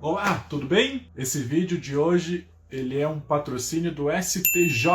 Olá, tudo bem? Esse vídeo de hoje ele é um patrocínio do STJ,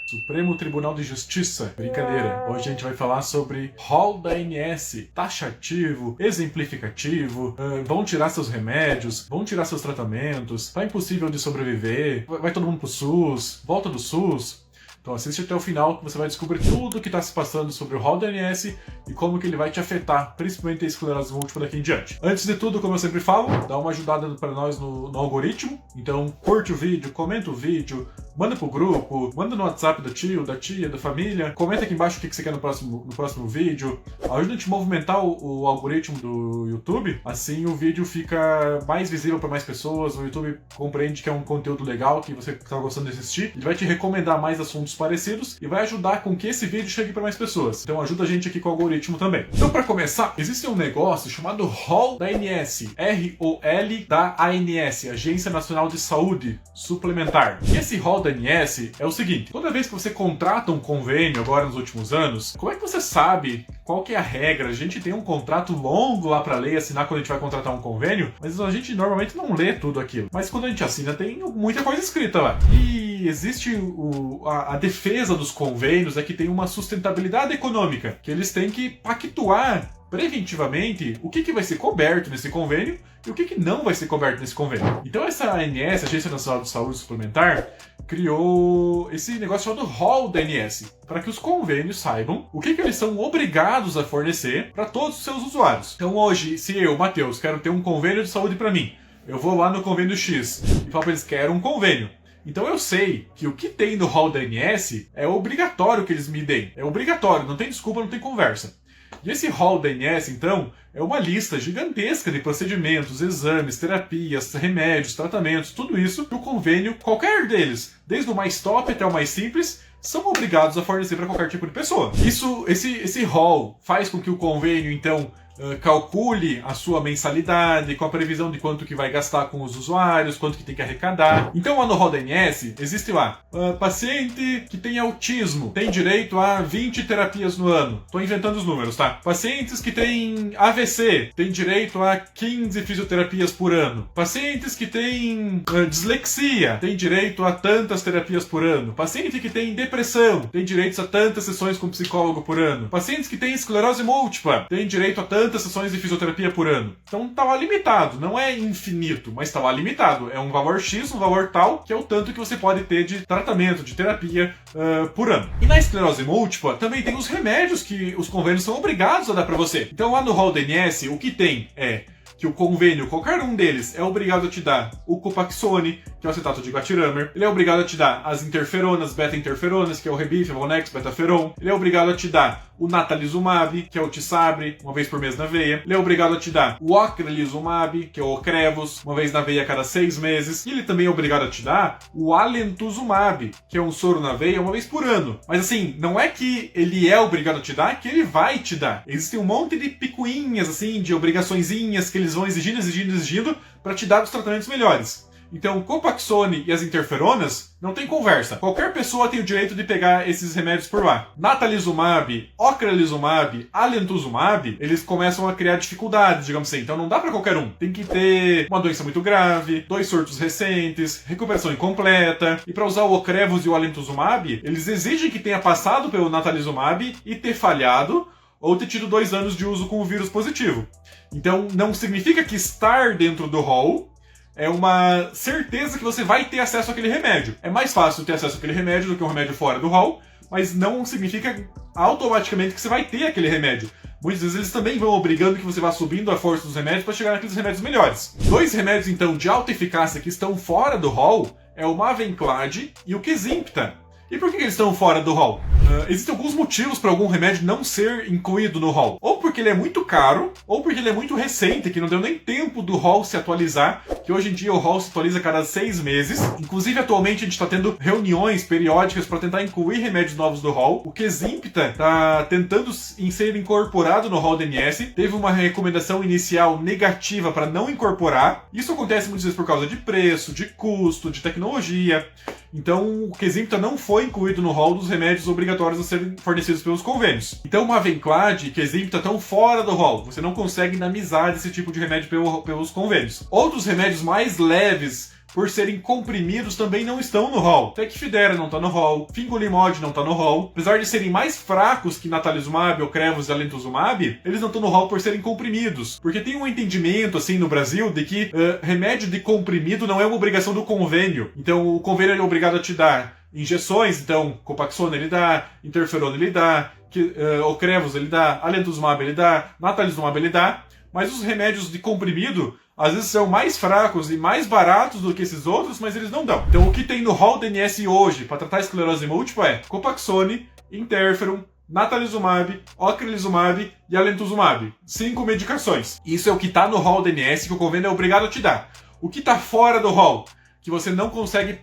Supremo Tribunal de Justiça. Brincadeira, hoje a gente vai falar sobre rol da ANS, taxativo, exemplificativo, vão tirar seus remédios, vão tirar seus tratamentos, tá impossível de sobreviver, vai todo mundo pro SUS, volta do SUS. Então assiste até o final que você vai descobrir tudo o que está se passando sobre o rol da ANS e como que ele vai te afetar, principalmente a esclerose múltipla daqui em diante. Antes de tudo, como eu sempre falo, dá uma ajudada para nós no algoritmo. Então curte o vídeo, comenta o vídeo, manda pro grupo, manda no WhatsApp do tio, da tia, da família. Comenta aqui embaixo o que você quer no próximo vídeo. Ajuda a gente a movimentar o algoritmo do YouTube. Assim o vídeo fica mais visível para mais pessoas. O YouTube compreende que é um conteúdo legal, que você está gostando de assistir. Ele vai te recomendar mais assuntos parecidos e vai ajudar com que esse vídeo chegue para mais pessoas. Então ajuda a gente aqui com o algoritmo também. Então para começar, existe um negócio chamado rol da ANS, R-O-L da ANS, Agência Nacional de Saúde Suplementar. E esse rol da ANS é o seguinte: toda vez que você contrata um convênio agora nos últimos anos, como é que você sabe qual que é a regra? A gente tem um contrato longo lá para ler e assinar quando a gente vai contratar um convênio, mas a gente normalmente não lê tudo aquilo. Mas quando a gente assina tem muita coisa escrita lá. E existe a defesa dos convênios é que tem uma sustentabilidade econômica, que eles têm que pactuar preventivamente o que vai ser coberto nesse convênio e o que não vai ser coberto nesse convênio. Então essa ANS, Agência Nacional de Saúde Suplementar, criou esse negócio chamado rol da ANS, para que os convênios saibam o que eles são obrigados a fornecer para todos os seus usuários. Então hoje, se eu, Matheus, quero ter um convênio de saúde para mim, eu vou lá no convênio X e falo para eles que quero um convênio. Então eu sei que o que tem no rol da ANS é obrigatório que eles me deem. É obrigatório, não tem desculpa, não tem conversa. E esse rol da ANS, então, é uma lista gigantesca de procedimentos, exames, terapias, remédios, tratamentos, tudo isso que o convênio, qualquer deles, desde o mais top até o mais simples, são obrigados a fornecer para qualquer tipo de pessoa. Esse rol faz com que o convênio, então, calcule a sua mensalidade com a previsão de quanto que vai gastar com os usuários, quanto que tem que arrecadar. Então lá no rol da ANS existe lá paciente que tem autismo tem direito a 20 terapias no ano. Tô inventando os números, tá? Pacientes que têm AVC tem direito a 15 fisioterapias por ano. Pacientes que têm dislexia tem direito a tantas terapias por ano. Paciente que tem depressão tem direito a tantas sessões com psicólogo por ano. Pacientes que têm esclerose múltipla tem direito a tantas sessões de fisioterapia por ano. Então estava limitado, não é infinito, mas estava limitado. É um valor X, um valor tal, que é o tanto que você pode ter de tratamento, de terapia por ano. E na esclerose múltipla também tem os remédios que os convênios são obrigados a dar para você. Então lá no rol da ANS, o que tem é que o convênio, qualquer um deles, é obrigado a te dar o Copaxone, que é o acetato de Guatiramer. Ele é obrigado a te dar as interferonas, beta-interferonas, que é o Rebif, Vonex, Betaferon. Ele é obrigado a te dar o Natalizumab, que é o Tisabre, uma vez por mês na veia. Ele é obrigado a te dar o Ocrelizumab, que é o Ocrevus, uma vez na veia a cada 6 meses. E ele também é obrigado a te dar o Alentuzumab, que é um soro na veia uma vez por ano. Mas assim, não é que ele é obrigado a te dar, é que ele vai te dar. Existem um monte de picuinhas, assim, de obrigaçõezinhas que eles vão exigindo para te dar os tratamentos melhores. Então, o Copaxone e as interferonas não tem conversa. Qualquer pessoa tem o direito de pegar esses remédios por lá. Natalizumab, Ocrelizumab, Alentuzumab, eles começam a criar dificuldades, digamos assim. Então não dá para qualquer um. Tem que ter uma doença muito grave, 2 surtos recentes, recuperação incompleta. E para usar o Ocrevus e o Alentuzumab, eles exigem que tenha passado pelo Natalizumab e ter falhado, ou ter tido 2 anos de uso com o vírus positivo. Então não significa que estar dentro do rol é uma certeza que você vai ter acesso àquele remédio. É mais fácil ter acesso àquele remédio do que um remédio fora do rol, mas não significa automaticamente que você vai ter aquele remédio. Muitas vezes eles também vão obrigando que você vá subindo a força dos remédios para chegar naqueles remédios melhores. 2 remédios, então, de alta eficácia que estão fora do rol é o Mavenclad e o Kesimpta. E por que eles estão fora do rol? Existem alguns motivos para algum remédio não ser incluído no rol. Ou porque ele é muito caro, ou porque ele é muito recente, que não deu nem tempo do rol se atualizar, que hoje em dia o rol se atualiza a cada 6 meses. Inclusive, atualmente, a gente está tendo reuniões periódicas para tentar incluir remédios novos do rol. O Kesimpta está tentando ser incorporado no rol da ANS. Teve uma recomendação inicial negativa para não incorporar. Isso acontece muitas vezes por causa de preço, de custo, de tecnologia. Então o Kesimpta não foi incluído no rol dos remédios obrigatórios a serem fornecidos pelos convênios. Então Mavenclad e Kesimpta estão fora do rol. Você não consegue dinamizar esse tipo de remédio pelos convênios. Outros remédios mais leves, por serem comprimidos, também não estão no rol. Tecfidera não está no rol, Fingolimod não está no rol. Apesar de serem mais fracos que Natalizumab, Ocrevus e Alentuzumab, eles não estão no rol por serem comprimidos. Porque tem um entendimento, assim, no Brasil, de que remédio de comprimido não é uma obrigação do convênio. Então o convênio é obrigado a te dar injeções, então Copaxona ele dá, Interferona ele dá, Ocrevus ele dá, Alentuzumab ele dá, Natalizumab ele dá, mas os remédios de comprimido às vezes são mais fracos e mais baratos do que esses outros, mas eles não dão. Então o que tem no rol DNS hoje para tratar esclerose múltipla é Copaxone, Interferon, Natalizumab, Ocrelizumab e Alentuzumab. 5 medicações. Isso é o que está no rol DNS que o convênio é obrigado a te dar. O que está fora do rol, que você não consegue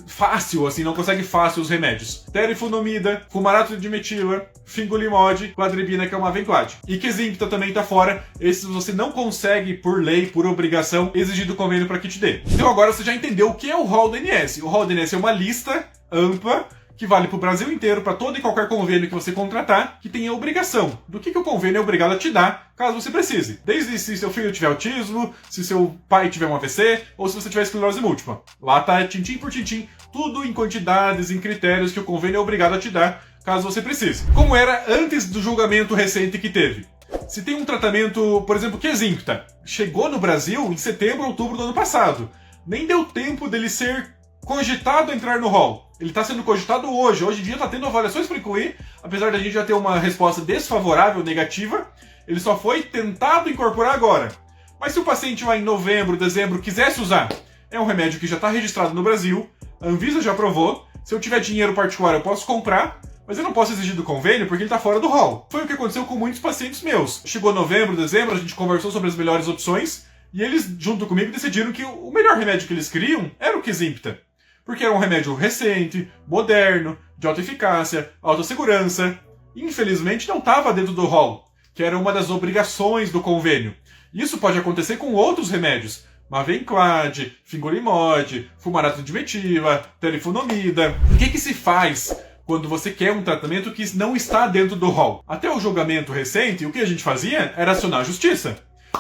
fácil os remédios. Terifunomida, Fumarato de Metila, Fingolimod, Cladribina, que é uma Mavenclad. E Kesimpta também tá fora. Esses você não consegue, por lei, por obrigação, exigir do convênio para que te dê. Então agora você já entendeu o que é o rol DNS. O rol DNS é uma lista ampla que vale para o Brasil inteiro, para todo e qualquer convênio que você contratar, que tenha obrigação do que o convênio é obrigado a te dar, caso você precise. Desde se seu filho tiver autismo, se seu pai tiver um AVC, ou se você tiver esclerose múltipla. Lá tá tintim por tintim, tudo em quantidades, em critérios que o convênio é obrigado a te dar, caso você precise. Como era antes do julgamento recente que teve. Se tem um tratamento, por exemplo, Kesimpta, chegou no Brasil em setembro, outubro do ano passado. Nem deu tempo dele ser cogitado a entrar no rol. Ele está sendo cogitado hoje. Hoje em dia está tendo avaliações para incluir, apesar da gente já ter uma resposta desfavorável, negativa, ele só foi tentado incorporar agora. Mas se o paciente lá em novembro, dezembro quisesse usar, é um remédio que já está registrado no Brasil, a Anvisa já aprovou, se eu tiver dinheiro particular eu posso comprar, mas eu não posso exigir do convênio porque ele está fora do rol. Foi o que aconteceu com muitos pacientes meus. Chegou novembro, dezembro, a gente conversou sobre as melhores opções, e eles, junto comigo, decidiram que o melhor remédio que eles queriam era o Kesimpta. Porque era um remédio recente, moderno, de alta eficácia, alta segurança. Infelizmente não estava dentro do rol, que era uma das obrigações do convênio. Isso pode acontecer com outros remédios. Mavenclad, Fingolimod, Fumarato de Metila, Terifunomida. O que se faz quando você quer um tratamento que não está dentro do rol? Até o julgamento recente, o que a gente fazia era acionar a justiça.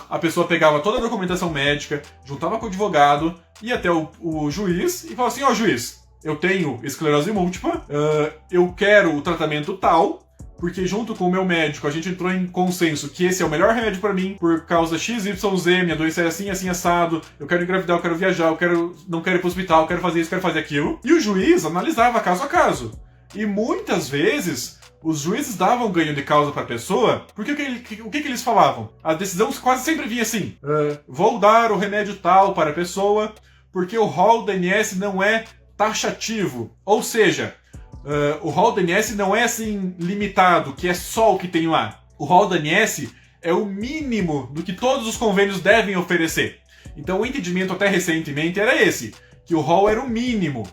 A pessoa pegava toda a documentação médica, juntava com o advogado, ia até o juiz e falava assim, ó juiz, eu tenho esclerose múltipla, eu quero o tratamento tal, porque junto com o meu médico a gente entrou em consenso que esse é o melhor remédio pra mim, por causa XYZ, minha doença é assim, assim, assado, eu quero engravidar, eu quero viajar, não quero ir pro hospital, eu quero fazer isso, quero fazer aquilo. E o juiz analisava caso a caso. E muitas vezes os juízes davam ganho de causa para a pessoa, porque o que eles falavam? A decisão quase sempre vinha assim, vou dar o remédio tal para a pessoa, porque o rol DNS não é taxativo. Ou seja, o rol DNS não é assim limitado, que é só o que tem lá. O rol DNS é o mínimo do que todos os convênios devem oferecer. Então o entendimento até recentemente era esse, que o rol era o mínimo.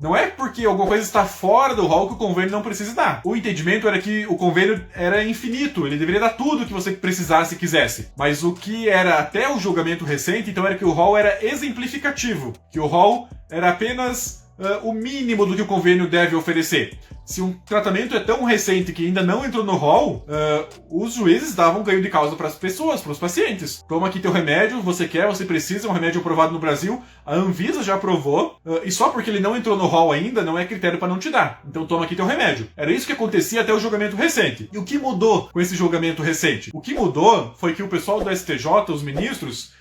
Não é porque alguma coisa está fora do rol que o convênio não precisa dar. O entendimento era que o convênio era infinito, ele deveria dar tudo que você precisasse e quisesse. Mas o que era até o julgamento recente, então, era que o rol era exemplificativo, que o rol era apenas o mínimo do que o convênio deve oferecer. Se um tratamento é tão recente que ainda não entrou no rol, os juízes davam ganho de causa para as pessoas, para os pacientes. Toma aqui teu remédio, você quer, você precisa, é um remédio aprovado no Brasil, a Anvisa já aprovou, e só porque ele não entrou no rol ainda, não é critério para não te dar. Então toma aqui teu remédio. Era isso que acontecia até o julgamento recente. E o que mudou com esse julgamento recente? O que mudou foi que o pessoal do STJ, os ministros,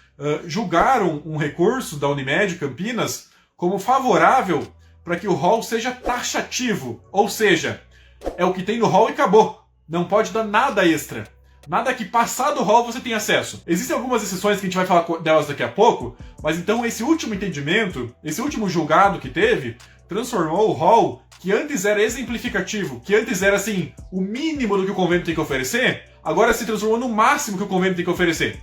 julgaram um recurso da Unimed Campinas como favorável para que o rol seja taxativo. Ou seja, é o que tem no rol e acabou. Não pode dar nada extra. Nada que passar do rol você tem acesso. Existem algumas exceções que a gente vai falar delas daqui a pouco, mas então esse último entendimento, esse último julgado que teve, transformou o rol, que antes era exemplificativo, que antes era assim, o mínimo do que o convênio tem que oferecer, agora se transformou no máximo que o convênio tem que oferecer.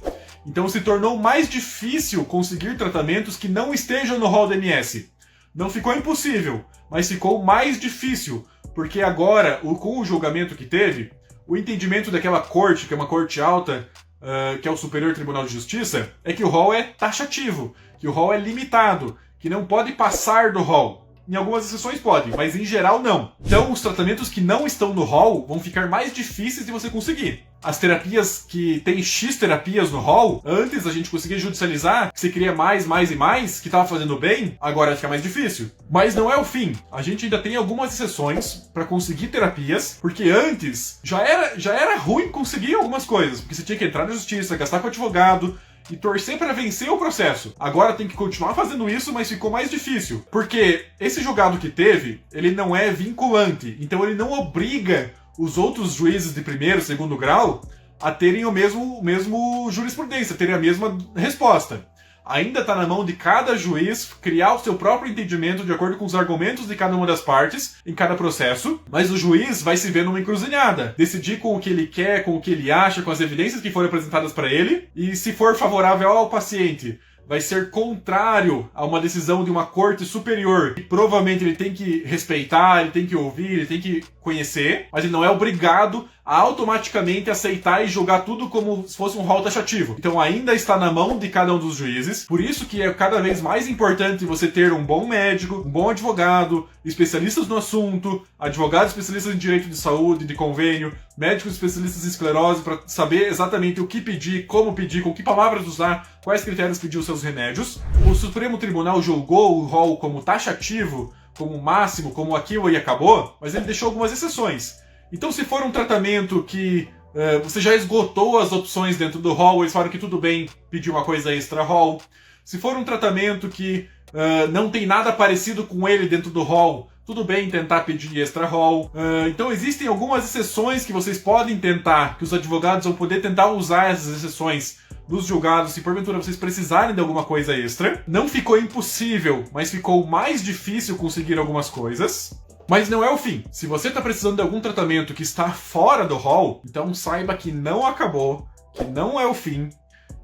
Então se tornou mais difícil conseguir tratamentos que não estejam no rol DNS. Não ficou impossível, mas ficou mais difícil, porque agora, com o julgamento que teve, o entendimento daquela corte, que é uma corte alta, que é o Superior Tribunal de Justiça, é que o rol é taxativo, que o rol é limitado, que não pode passar do rol. Em algumas exceções podem, mas em geral não. Então os tratamentos que não estão no hall vão ficar mais difíceis de você conseguir. As terapias que tem X terapias no hall, antes a gente conseguia judicializar, que você queria mais, que estava fazendo bem, agora fica mais difícil. Mas não é o fim. A gente ainda tem algumas exceções para conseguir terapias, porque antes já era ruim conseguir algumas coisas, porque você tinha que entrar na justiça, gastar com advogado, e torcer para vencer o processo. Agora tem que continuar fazendo isso, mas ficou mais difícil. Porque esse julgado que teve, ele não é vinculante. Então ele não obriga os outros juízes de primeiro, segundo grau a terem o mesmo jurisprudência, terem a mesma resposta. Ainda está na mão de cada juiz criar o seu próprio entendimento de acordo com os argumentos de cada uma das partes em cada processo, mas o juiz vai se ver numa encruzilhada, decidir com o que ele quer, com o que ele acha, com as evidências que foram apresentadas para ele, e se for favorável ao paciente, vai ser contrário a uma decisão de uma corte superior, que provavelmente ele tem que respeitar, ele tem que ouvir, ele tem que conhecer, mas ele não é obrigado a automaticamente aceitar e julgar tudo como se fosse um rol taxativo. Então ainda está na mão de cada um dos juízes, por isso que é cada vez mais importante você ter um bom médico, um bom advogado, especialistas no assunto, advogados especialistas em direito de saúde, de convênio, médicos especialistas em esclerose, para saber exatamente o que pedir, com que palavras usar, quais critérios pedir os seus remédios. O Supremo Tribunal julgou o rol como taxativo, como máximo, como aquilo e acabou, mas ele deixou algumas exceções. Então, se for um tratamento que você já esgotou as opções dentro do rol, eles falaram que tudo bem pedir uma coisa extra rol. Se for um tratamento que não tem nada parecido com ele dentro do rol, tudo bem tentar pedir extra rol. Então existem algumas exceções que vocês podem tentar, que os advogados vão poder tentar usar essas exceções nos julgados, se porventura vocês precisarem de alguma coisa extra. Não ficou impossível, mas ficou mais difícil conseguir algumas coisas. Mas não é o fim. Se você está precisando de algum tratamento que está fora do rol, então saiba que não acabou, que não é o fim,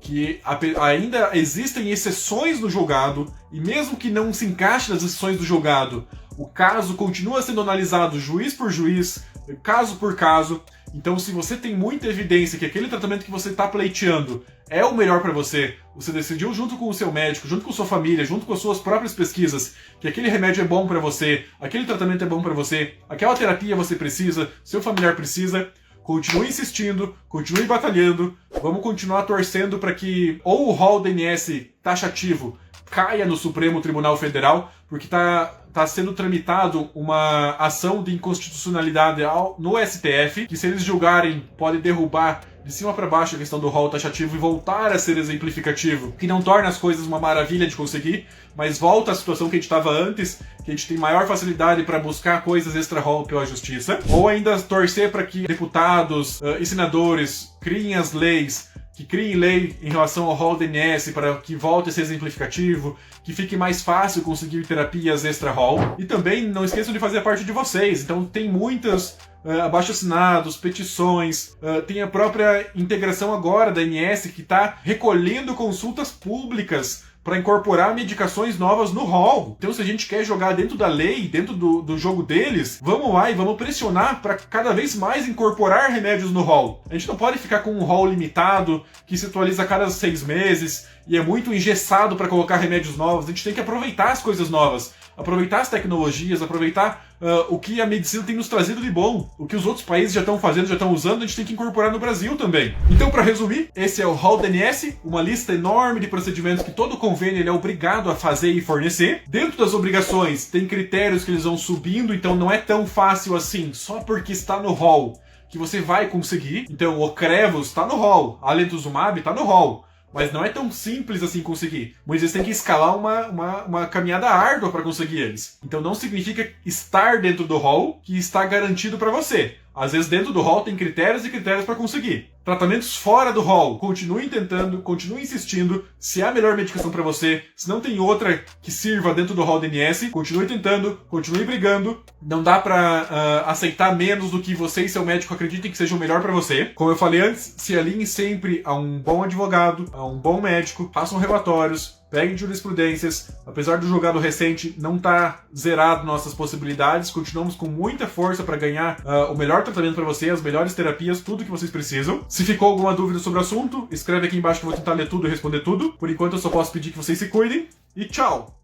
que ainda existem exceções no julgado, e mesmo que não se encaixe nas exceções do julgado, o caso continua sendo analisado juiz por juiz, caso por caso. Então, se você tem muita evidência que aquele tratamento que você está pleiteando é o melhor para você, você decidiu junto com o seu médico, junto com sua família, junto com as suas próprias pesquisas, que aquele remédio é bom para você, aquele tratamento é bom para você, aquela terapia você precisa, seu familiar precisa, continue insistindo, continue batalhando, vamos continuar torcendo para que ou o rol DNS taxativo caia no Supremo Tribunal Federal, porque está sendo tramitado uma ação de inconstitucionalidade no STF, que se eles julgarem pode derrubar de cima para baixo a questão do rol taxativo e voltar a ser exemplificativo, que não torna as coisas uma maravilha de conseguir, mas volta à situação que a gente estava antes, que a gente tem maior facilidade para buscar coisas extra-rol pela justiça, ou ainda torcer para que deputados e senadores criem as leis, que criem lei em relação ao rol DNS para que volte a ser exemplificativo, que fique mais fácil conseguir terapias extra-rol. E também não esqueçam de fazer parte de vocês. Então tem muitas abaixo-assinados, petições, tem a própria integração agora da ANS que está recolhendo consultas públicas para incorporar medicações novas no rol. Então, se a gente quer jogar dentro da lei, dentro do jogo deles, vamos lá e vamos pressionar para cada vez mais incorporar remédios no rol. A gente não pode ficar com um rol limitado, que se atualiza a cada 6 meses, e é muito engessado para colocar remédios novos. A gente tem que aproveitar as coisas novas, aproveitar as tecnologias, aproveitar o que a medicina tem nos trazido de bom. O que os outros países já estão fazendo, já estão usando, a gente tem que incorporar no Brasil também. Então, para resumir, esse é o rol DNS, uma lista enorme de procedimentos que todo convênio ele é obrigado a fazer e fornecer. Dentro das obrigações, tem critérios que eles vão subindo, então não é tão fácil assim, só porque está no rol, que você vai conseguir. Então, o Ocrevus está no rol, a Alemtuzumab está no rol. Mas não é tão simples assim conseguir. Muitas vezes tem que escalar uma caminhada árdua para conseguir eles. Então não significa estar dentro do rol que está garantido para você. Às vezes dentro do rol tem critérios e critérios para conseguir. Tratamentos fora do rol, continue tentando, continue insistindo. Se é a melhor medicação para você, se não tem outra que sirva dentro do rol DNS, continue tentando, continue brigando. Não dá para aceitar menos do que você e seu médico acreditem que seja o melhor para você. Como eu falei antes, se alinhe sempre a um bom advogado, a um bom médico, façam relatórios, peguem jurisprudências. Apesar do julgado recente não estar zerado nossas possibilidades, continuamos com muita força para ganhar o melhor tratamento para você, as melhores terapias, tudo que vocês precisam. Se ficou alguma dúvida sobre o assunto, escreve aqui embaixo que eu vou tentar ler tudo e responder tudo. Por enquanto eu só posso pedir que vocês se cuidem e tchau!